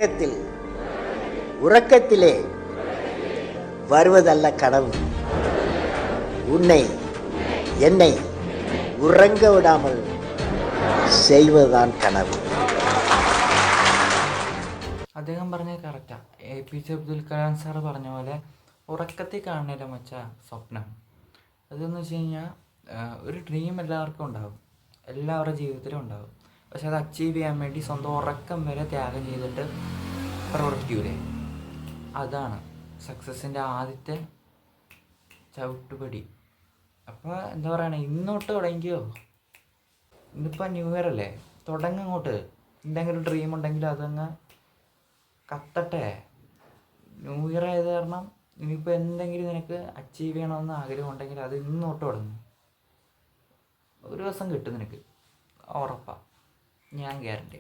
உறக்கத்தில் உறக்கத்திலே வருவதல்ல கனவு, உன்னை என்னை உறங்க விடாமல் செய்வதுதான் കനവ്. അദ്ദേഹം പറഞ്ഞത് correct. APJ Abdul Kalam sir പറഞ്ഞ പോലെ ഉറക്കത്തിൽ കാണുന്നില്ല മച്ച സ്വപ്നം. അതെന്ന് വെച്ച് കഴിഞ്ഞാൽ ഒരു ഡ്രീം എല്ലാവർക്കും ഉണ്ടാകും, എല്ലാവരുടെ ജീവിതത്തിലും ഉണ്ടാകും. പക്ഷെ അത് അച്ചീവ് ചെയ്യാൻ വേണ്ടി സ്വന്തം ഉറക്കം വരെ ത്യാഗം ചെയ്തിട്ട് പ്രവർത്തിക്കൂലേ, അതാണ് സക്സസിൻ്റെ ആദ്യത്തെ ചവിട്ടുപടി. അപ്പോൾ എന്താ പറയണേ, ഇന്നോട്ട് തുടങ്ങിയോ. ഇന്നിപ്പോൾ ന്യൂ ഇയർ അല്ലേ, തുടങ്ങങ്ങോട്ട്. എന്തെങ്കിലും ഡ്രീം ഉണ്ടെങ്കിൽ അതങ്ങ് കത്തട്ടെ. ന്യൂ ഇയർ ആയത് കാരണം ഇനിയിപ്പോൾ എന്തെങ്കിലും നിനക്ക് അച്ചീവ് ചെയ്യണമെന്ന് ആഗ്രഹമുണ്ടെങ്കിൽ അത് ഇന്നോട്ട് തുടങ്ങും. ഒരു ദിവസം കിട്ടും നിനക്ക്, ഉറപ്പാണ്, ഞാൻ ഗ്യാരണ്ടി.